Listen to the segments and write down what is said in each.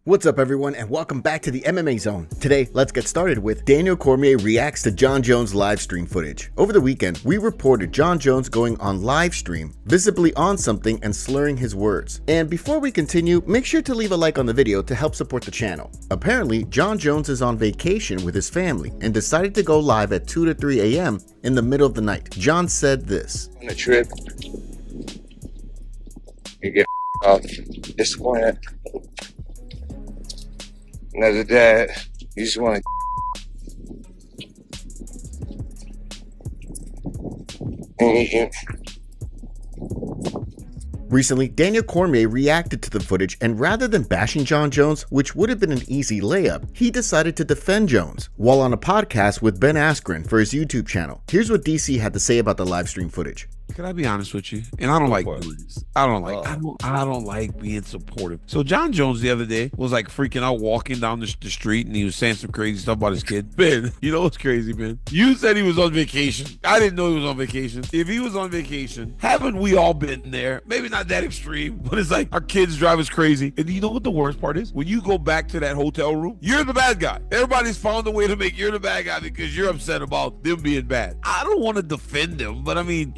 What's up everyone and welcome back to the MMA Zone. Today, let's get started with Daniel Cormier reacts to Jon Jones live stream footage. Over the weekend, we reported Jon Jones going on live stream, visibly on something and slurring his words. And before we continue, make sure to leave a like on the video to help support the channel. Apparently, Jon Jones is on vacation with his family and decided to go live at 2 to 3 a.m. in the middle of the night. Jon said this. On a trip, you get off, disappointed. And as a dad, you just want to. Recently, Daniel Cormier reacted to the footage, and rather than bashing Jon Jones, which would have been an easy layup, he decided to defend Jones while on a podcast with Ben Askren for his YouTube channel. Here's what DC had to say about the live stream footage. Can I be honest with you? And I don't like doing this. I don't like being supportive. So Jon Jones the other day was like freaking out walking down the street, and he was saying some crazy stuff about his kid. Ben, you know what's crazy, Ben? You said he was on vacation. I didn't know he was on vacation. If he was on vacation, haven't we all been there? Maybe not that extreme, but it's like our kids drive us crazy. And you know what the worst part is? When you go back to that hotel room, you're the bad guy. Everybody's found a way to make you're the bad guy because you're upset about them being bad. I don't want to defend him, but I mean,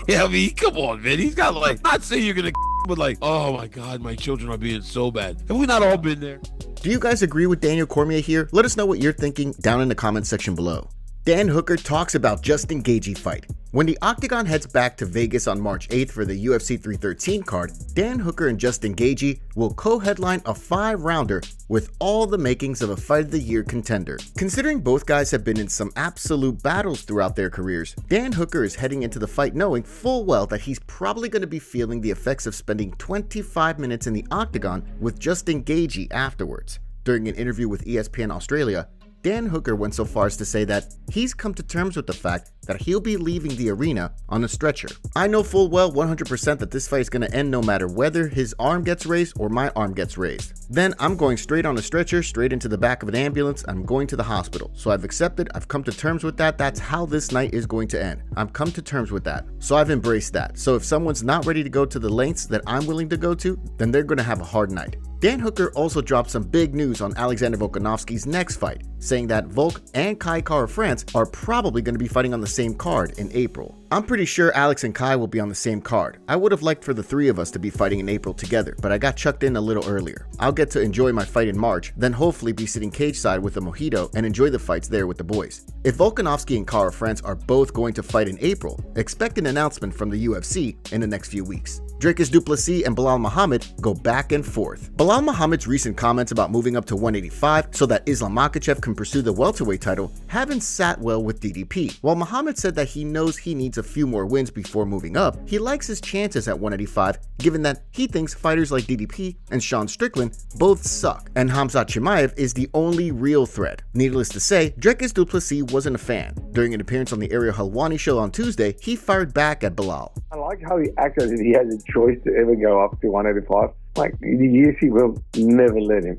yeah, I mean, come on, man. He's got like, not saying you're gonna, but like, oh my God, my children are being so bad. Have we not all been there? Do you guys agree with Daniel Cormier here? Let us know what you're thinking down in the comment section below. Dan Hooker talks about Justin Gaethje fight. When the Octagon heads back to Vegas on March 8th for the UFC 313 card, Dan Hooker and Justin Gaethje will co-headline a 5-rounder with all the makings of a Fight of the Year contender. Considering both guys have been in some absolute battles throughout their careers, Dan Hooker is heading into the fight knowing full well that he's probably going to be feeling the effects of spending 25 minutes in the Octagon with Justin Gaethje afterwards. During an interview with ESPN Australia, Dan Hooker went so far as to say that he's come to terms with the fact that he'll be leaving the arena on a stretcher. I know full well 100% that this fight is going to end no matter whether his arm gets raised or my arm gets raised. Then I'm going straight on a stretcher, straight into the back of an ambulance, I'm going to the hospital. So I've accepted, I've come to terms with that, that's how this night is going to end. I've come to terms with that. So I've embraced that. So if someone's not ready to go to the lengths that I'm willing to go to, then they're going to have a hard night. Dan Hooker also dropped some big news on Alexander Volkanovski's next fight, saying that Volk and Kai Kara-France are probably going to be fighting on the same card in April. I'm pretty sure Alex and Kai will be on the same card. I would have liked for the three of us to be fighting in April together, but I got chucked in a little earlier. I'll get to enjoy my fight in March, then hopefully be sitting cage side with a mojito and enjoy the fights there with the boys. If Volkanovski and Kara-France are both going to fight in April, expect an announcement from the UFC in the next few weeks. Dricus du Plessis and Belal Muhammad go back and forth. Belal Muhammad's recent comments about moving up to 185 so that Islam Makhachev can pursue the welterweight title haven't sat well with DDP. While Muhammad said that he knows he needs a few more wins before moving up, he likes his chances at 185 given that he thinks fighters like DDP and Sean Strickland both suck, and Khamzat Chimaev is the only real threat. Needless to say, Dricus du Plessis wasn't a fan. During an appearance on the Ariel Helwani show on Tuesday, he fired back at Belal. I like how he acted as if he has a choice to ever go up to 185. Like, the UFC will never let him.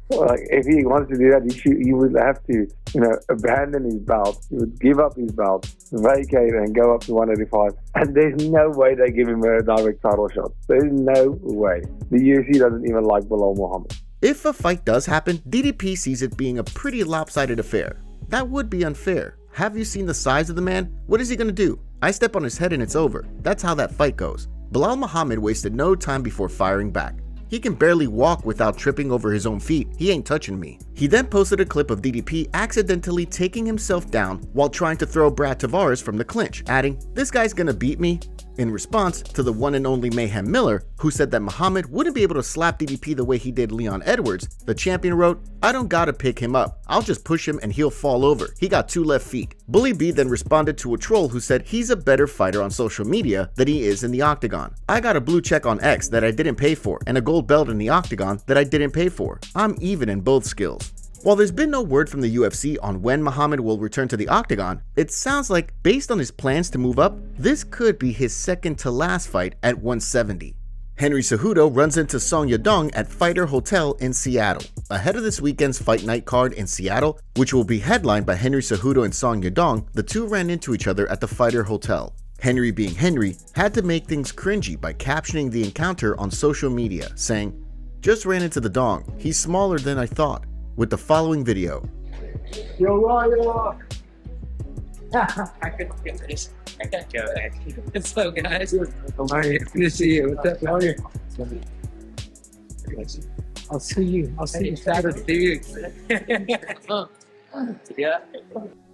Like, if he wants to do that, he would have to, abandon his belt. He would give up his belt, vacate, and go up to 185. And there's no way they give him a direct title shot. There's no way. The UFC doesn't even like Belal Muhammad. If a fight does happen, DDP sees it being a pretty lopsided affair. That would be unfair. Have you seen the size of the man? What is he going to do? I step on his head and it's over. That's how that fight goes. Belal Muhammad wasted no time before firing back. He can barely walk without tripping over his own feet. He ain't touching me. He then posted a clip of DDP accidentally taking himself down while trying to throw Brad Tavares from the clinch, adding, "This guy's gonna beat me," in response to the one and only Mayhem Miller, who said that Muhammad wouldn't be able to slap DDP the way he did Leon Edwards. The champion wrote, "I don't gotta pick him up. I'll just push him and he'll fall over. He got 2 left feet." Bully B then responded to a troll who said he's a better fighter on social media than he is in the Octagon. "I got a blue check on X that I didn't pay for and a gold belt in the Octagon that I didn't pay for. I'm even in both skills." While there's been no word from the UFC on when Muhammad will return to the Octagon, it sounds like, based on his plans to move up, this could be his second to last fight at 170. Henry Cejudo runs into Song Yadong at Fighter Hotel in Seattle. Ahead of this weekend's Fight Night card in Seattle, which will be headlined by Henry Cejudo and Song Yadong, the two ran into each other at the Fighter Hotel. Henry, being Henry, had to make things cringy by captioning the encounter on social media, saying, just ran into the dong. He's smaller than I thought. With the following video. Yo, I couldn't get this. I gotta go back. What's up, guys? How are you? Good to see you. What's up? How are you? I'll see you. I'll see you Saturday. Yeah.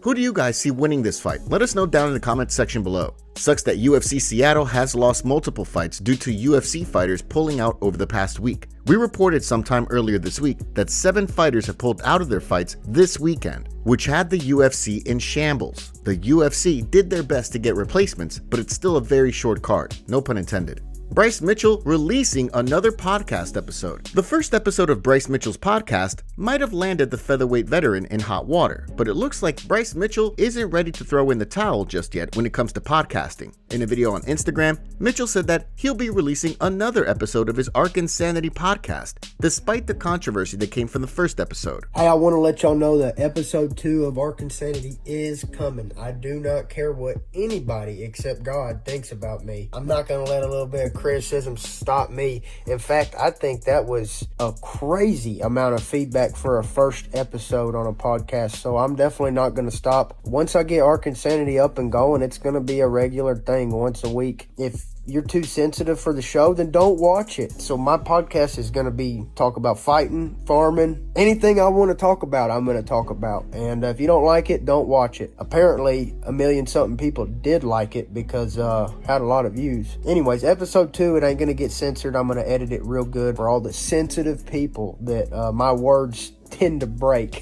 Who do you guys see winning this fight? Let us know down in the comments section below. Sucks that UFC Seattle has lost multiple fights due to UFC fighters pulling out over the past week. We reported sometime earlier this week that 7 fighters have pulled out of their fights this weekend, which had the UFC in shambles. The UFC did their best to get replacements, but it's still a very short card, no pun intended. Bryce Mitchell releasing another podcast episode. The first episode of Bryce Mitchell's podcast might have landed the featherweight veteran in hot water, but it looks like Bryce Mitchell isn't ready to throw in the towel just yet when it comes to podcasting. In a video on Instagram, Mitchell said that he'll be releasing another episode of his Arc Insanity podcast, despite the controversy that came from the first episode. Hey, I want to let y'all know that episode 2 of Arc Insanity is coming. I do not care what anybody except God thinks about me. I'm not going to let a little bit of criticism stop me. In fact, I think that was a crazy amount of feedback for a first episode on a podcast, so I'm definitely not going to stop. Once I get Arc Insanity up and going, it's going to be a regular thing once a week. If you're too sensitive for the show, then don't watch it. So my podcast is going to be talk about fighting, farming, anything I want to talk about, I'm going to talk about. And if you don't like it, don't watch it. Apparently, 1 million something people did like it because had a lot of views. Anyways, episode 2, it ain't going to get censored. I'm going to edit it real good for all the sensitive people that my words tend to break.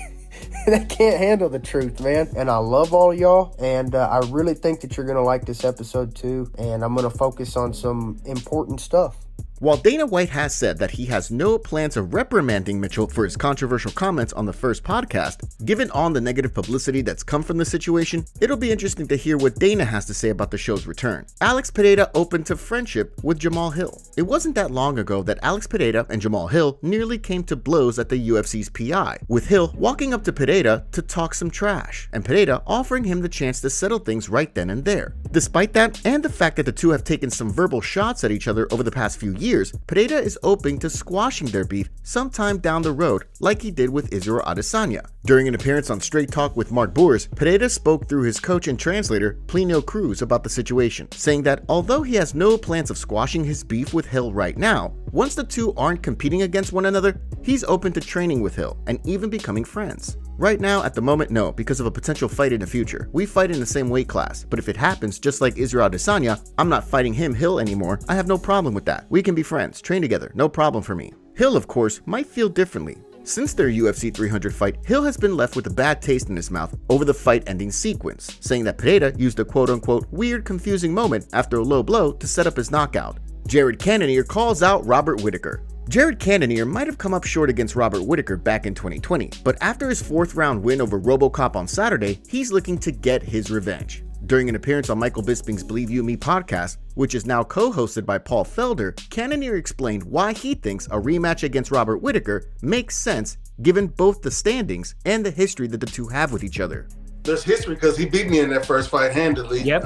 They can't handle the truth, man. And I love all y'all, and I really think that you're gonna like this episode too, and I'm gonna focus on some important stuff. While Dana White has said that he has no plans of reprimanding Mitchell for his controversial comments on the first podcast, given all the negative publicity that's come from the situation, it'll be interesting to hear what Dana has to say about the show's return. Alex Pereira opened to friendship with Jamahal Hill. It wasn't that long ago that Alex Pereira and Jamahal Hill nearly came to blows at the UFC's PI, with Hill walking up to Pereira to talk some trash, and Pereira offering him the chance to settle things right then and there. Despite that, and the fact that the two have taken some verbal shots at each other over the past few years, Pereira is open to squashing their beef sometime down the road like he did with Israel Adesanya. During an appearance on Straight Talk with Mark Boers, Pereira spoke through his coach and translator, Plinio Cruz, about the situation, saying that although he has no plans of squashing his beef with Hill right now, once the two aren't competing against one another, he's open to training with Hill and even becoming friends. Right now, at the moment, no, because of a potential fight in the future. We fight in the same weight class, but if it happens, just like Israel Adesanya, I'm not fighting him, Hill, anymore. I have no problem with that. We can be friends, train together, no problem for me. Hill, of course, might feel differently. Since their UFC 300 fight, Hill has been left with a bad taste in his mouth over the fight-ending sequence, saying that Pereira used a quote-unquote weird, confusing moment after a low blow to set up his knockout. Jared Cannonier calls out Robert Whittaker. Jared Cannonier might have come up short against Robert Whittaker back in 2020, but after his 4th round win over RoboCop on Saturday, he's looking to get his revenge. During an appearance on Michael Bisping's Believe You Me podcast, which is now co-hosted by Paul Felder, Cannonier explained why he thinks a rematch against Robert Whittaker makes sense given both the standings and the history that the two have with each other. There's history because he beat me in that first fight handily. Yep.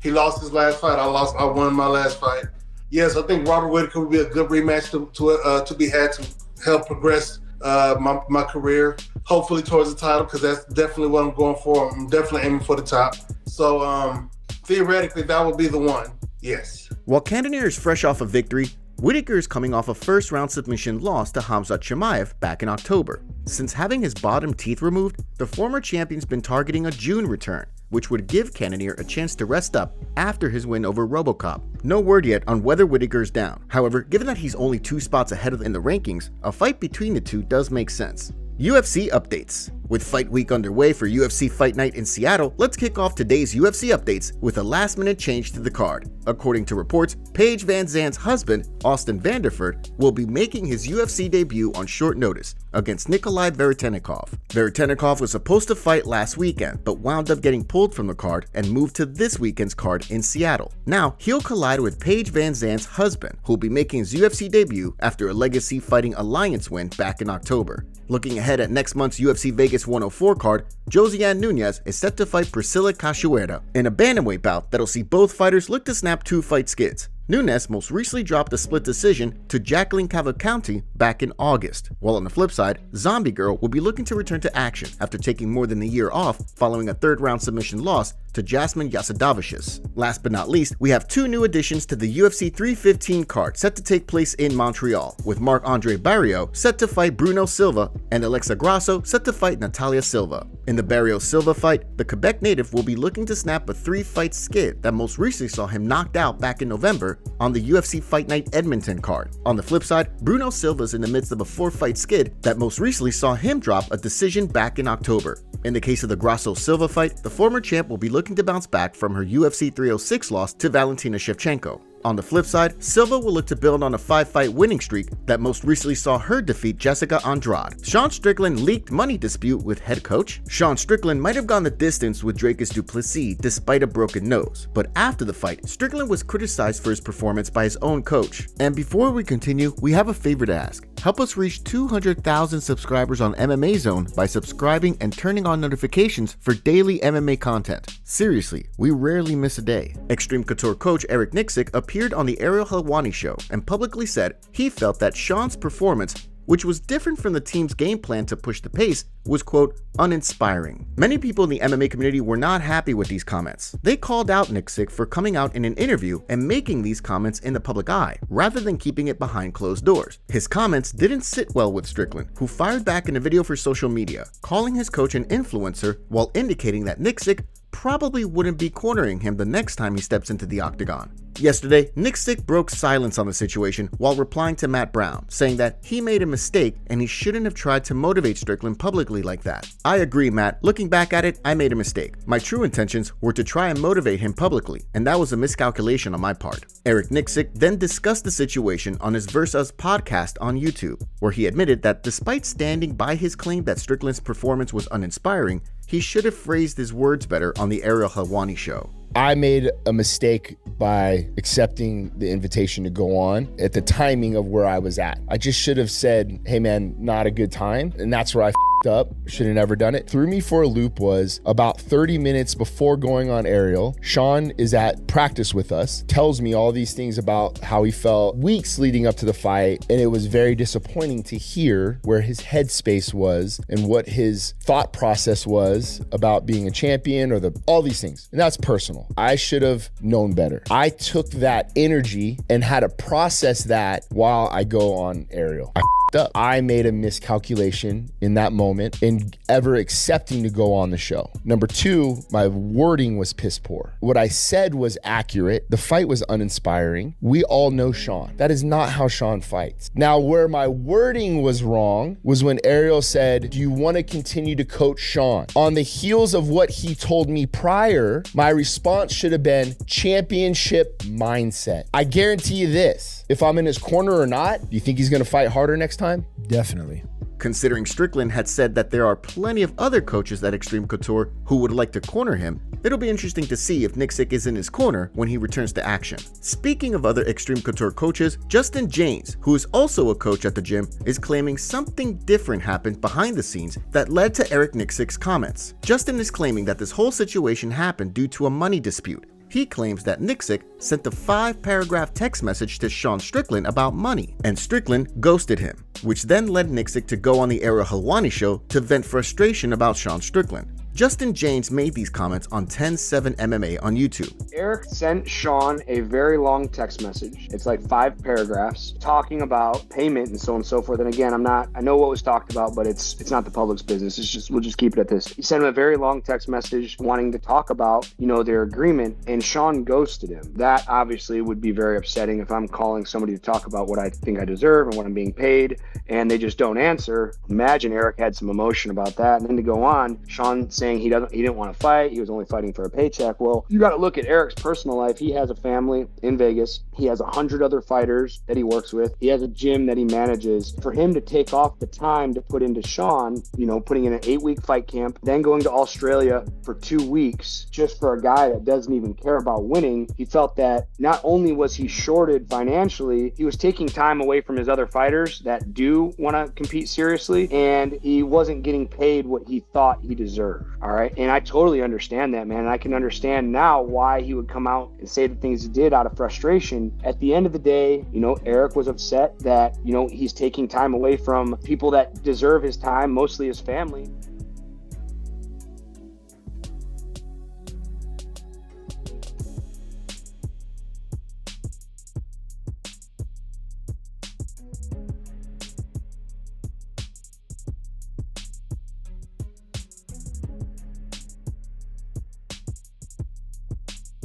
He lost his last fight. I won my last fight. Yes, I think Robert Whittaker would be a good rematch to be had to help progress my career, hopefully towards the title, because that's definitely what I'm going for. I'm definitely aiming for the top. So theoretically, that would be the one. Yes. While Cannonier is fresh off a victory, Whittaker is coming off a first-round submission loss to Khamzat Chimaev back in October. Since having his bottom teeth removed, the former champion's been targeting a June return, which would give Cannonier a chance to rest up after his win over RoboCop. No word yet on whether Whittaker's down. However, given that he's only 2 spots ahead in the rankings, a fight between the two does make sense. UFC updates. With Fight Week underway for UFC Fight Night in Seattle, let's kick off today's UFC updates with a last-minute change to the card. According to reports, Paige Van Zandt's husband, Austin Vanderford, will be making his UFC debut on short notice against Nikolai Veretennikov. Veretennikov was supposed to fight last weekend, but wound up getting pulled from the card and moved to this weekend's card in Seattle. Now, he'll collide with Paige Van Zandt's husband, who'll be making his UFC debut after a Legacy Fighting Alliance win back in October. Looking ahead at next month's UFC Vegas 104 card, Josiane Nunez is set to fight Priscilla Cachoeira in a bantamweight bout that'll see both fighters look to snap 2 fight skids. Nunes most recently dropped a split decision to Jacqueline Cavalcanti back in August, while on the flip side, Zombie Girl will be looking to return to action after taking more than a year off following a third-round submission loss to Jasmine Yasidavicius. Last but not least, we have two new additions to the UFC 315 card set to take place in Montreal, with Marc-Andre Barrio set to fight Bruno Silva and Alexa Grasso set to fight Natalia Silva. In the Barrio-Silva fight, the Quebec native will be looking to snap a 3-fight skid that most recently saw him knocked out back in November on the UFC Fight Night Edmonton card. On the flip side, Bruno Silva's in the midst of a 4-fight skid that most recently saw him drop a decision back in October. In the case of the Grasso-Silva fight, the former champ will be looking to bounce back from her UFC 306 loss to Valentina Shevchenko. On the flip side, Silva will look to build on a 5-fight winning streak that most recently saw her defeat Jessica Andrade. Sean Strickland leaked money dispute with head coach. Sean Strickland might have gone the distance with Dricus du Plessis despite a broken nose, but after the fight, Strickland was criticized for his performance by his own coach. And before we continue, we have a favor to ask. Help us reach 200,000 subscribers on MMA Zone by subscribing and turning on notifications for daily MMA content. Seriously, we rarely miss a day. Xtreme Couture coach Eric Nicksick appeared on the Ariel Helwani show and publicly said he felt that Sean's performance, which was different from the team's game plan to push the pace, was, quote, uninspiring. Many people in the MMA community were not happy with these comments. They called out Nicksick for coming out in an interview and making these comments in the public eye, rather than keeping it behind closed doors. His comments didn't sit well with Strickland, who fired back in a video for social media, calling his coach an influencer while indicating that Nicksick probably wouldn't be cornering him the next time he steps into the octagon. Yesterday, Nicksick broke silence on the situation while replying to Matt Brown, saying that he made a mistake and he shouldn't have tried to motivate Strickland publicly like that. I agree, Matt. Looking back at it, I made a mistake. My true intentions were to try and motivate him publicly, and that was a miscalculation on my part. Eric Nicksick then discussed the situation on his Versus podcast on YouTube, where he admitted that despite standing by his claim that Strickland's performance was uninspiring, he should have phrased his words better on the Ariel Helwani show. I made a mistake by accepting the invitation to go on at the timing of where I was at. I just should have said, hey man, not a good time. And that's where I f***ed up. Should have never done it. Threw me for a loop was about 30 minutes before going on Ariel. Sean is at practice with us, tells me all these things about how he felt weeks leading up to the fight. And it was very disappointing to hear where his headspace was and what his thought process was about being a champion or all these things. And that's personal. I should have known better. I took that energy and had to process that while I go on Ariel. I f***ed up. I made a miscalculation in that moment in ever accepting to go on the show. Number two, my wording was piss poor. What I said was accurate. The fight was uninspiring. We all know Sean. That is not how Sean fights. Now, where my wording was wrong was when Ariel said, do you want to continue to coach Sean? On the heels of what he told me prior, my response should have been championship mindset. I guarantee you this, if I'm in his corner or not, do you think he's going to fight harder next time? Definitely. Considering Strickland had said that there are plenty of other coaches at Xtreme Couture who would like to corner him, it'll be interesting to see if Nicksick is in his corner when he returns to action. Speaking of other Xtreme Couture coaches, Justin Jaynes, who is also a coach at the gym, is claiming something different happened behind the scenes that led to Eric Nicksick's comments. Justin is claiming that this whole situation happened due to a money dispute. He claims that Nicksick sent a 5-paragraph text message to Sean Strickland about money, and Strickland ghosted him, which then led Nicksick to go on the Ariel Helwani show to vent frustration about Sean Strickland. Justin Jaynes made these comments on 10-7 MMA on YouTube. Eric sent Sean a very long text message. It's like 5 paragraphs talking about payment and so on and so forth. And again, I know what was talked about, but it's not the public's business. We'll just keep it at this. He sent him a very long text message wanting to talk about, their agreement, and Sean ghosted him. That obviously would be very upsetting if I'm calling somebody to talk about what I think I deserve and what I'm being paid, and they just don't answer. Imagine Eric had some emotion about that. And then to go on, Sean saying he didn't want to fight, he was only fighting for a paycheck. Well, you got to look at Eric's personal life. He has a family in Vegas. He has 100 other fighters that he works with. He has a gym that he manages. For him to take off the time to put into Sean, putting in an 8-week fight camp, then going to Australia for 2 weeks just for a guy that doesn't even care about winning, he felt that not only was he shorted financially, he was taking time away from his other fighters that do want to compete seriously, and he wasn't getting paid what he thought he deserved. All right. And I totally understand that, man. And I can understand now why he would come out and say the things he did out of frustration. At the end of the day, you know, Eric was upset that, you know, he's taking time away from people that deserve his time, mostly his family.